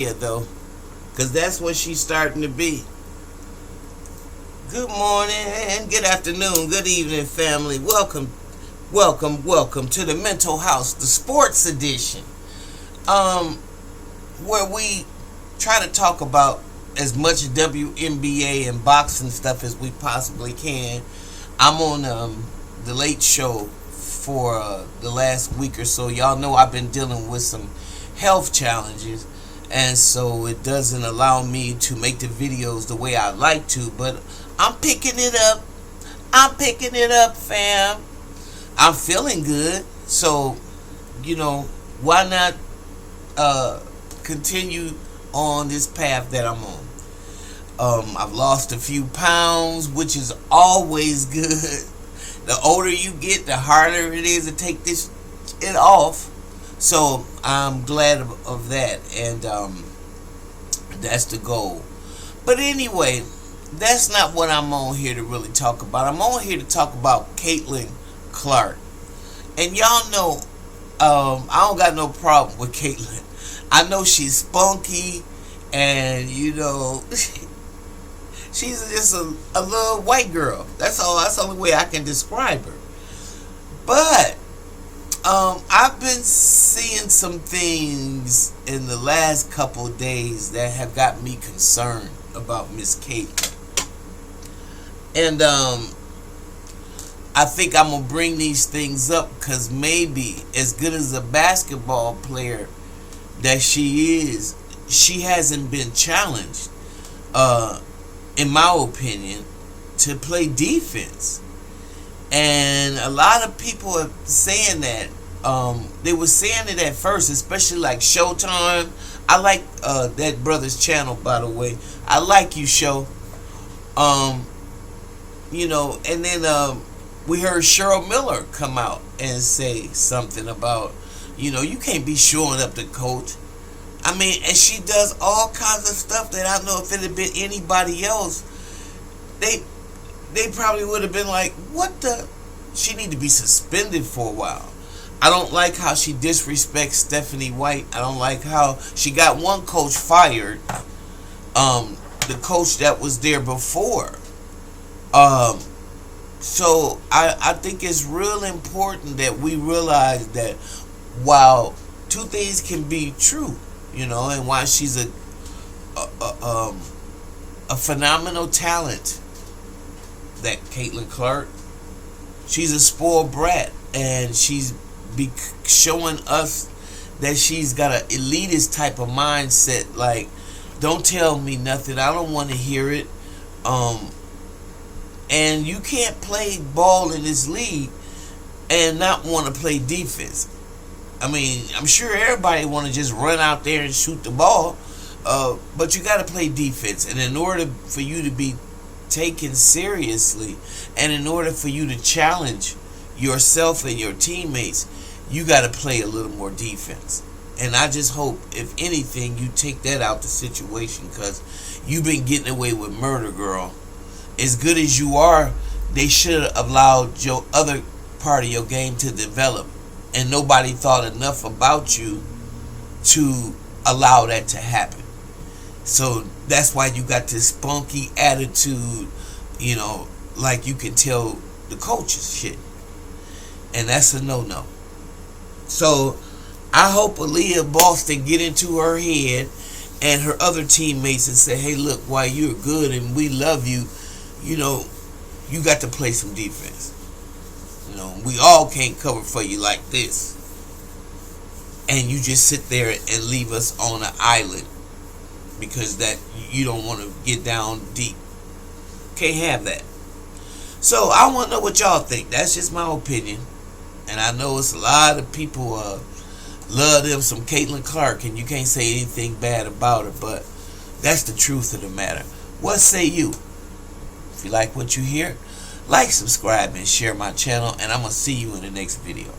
Yeah, though, because that's what she's starting to be. Good morning, good afternoon, good evening, family. Welcome to the Mental House, the sports edition, um, where we try to talk about as much WNBA and boxing stuff as we possibly can. I'm on the Late Show for the last week or so. Y'all know I've been dealing with some health challenges, and so it doesn't allow me to make the videos the way I like to, but I'm picking it up. Fam. I'm feeling good, so why not continue on this path that I'm on. I've lost a few pounds, which is always good. The older you get, the harder it is to take it off. So I'm glad of that, and that's the goal. But anyway, that's not what I'm on here to really talk about. I'm on here to talk about Clarke. And y'all know, I don't got no problem with Caitlin. I know she's spunky, and she's just a little white girl. That's all. That's the only way I can describe her. But I've been seeing some things in the last couple of days that have got me concerned about Miss Caitlin. And I think I'm going to bring these things up because maybe as good as a basketball player that she is, she hasn't been challenged, in my opinion, to play defense. And a lot of people are saying that. They were saying it at first, especially like Showtime. I like that brother's channel, by the way. I like you, Show. And then we heard Cheryl Miller come out and say something about, you can't be showing up to coach. I mean, and she does all kinds of stuff that I know if it had been anybody else, they probably would have been like, what the? She need to be suspended for a while. I don't like how she disrespects Stephanie White. I don't like how she got one coach fired. The coach that was there before. So I think it's real important that we realize that while two things can be true, and while she's a phenomenal talent, that Caitlin Clarke, she's a spoiled brat, and she's showing us that she's got an elitist type of mindset. Like, don't tell me nothing, I don't want to hear it. And you can't play ball in this league and not want to play defense. I mean, I'm sure everybody want to just run out there and shoot the ball, but you got to play defense. And in order for you to be taken seriously, and in order for you to challenge yourself and your teammates, you got to play a little more defense. And I just hope, if anything, you take that out the situation, because you've been getting away with murder, girl. As good as you are, they should have allowed your other part of your game to develop, and nobody thought enough about you to allow that to happen. So that's why you got this spunky attitude, like you can tell the coaches shit. And that's a no-no. So I hope Aaliyah Boston get into her head and her other teammates and say, hey, look, while you're good and we love you, you got to play some defense. We all can't cover for you like this. And you just sit there and leave us on an island because that you don't want to get down deep. Can't have that. So I want to know what y'all think. That's just my opinion. And I know it's a lot of people love them some Caitlin Clarke, and you can't say anything bad about her, but that's the truth of the matter. What say you? If you like what you hear, like, subscribe, and share my channel, and I'm going to see you in the next video.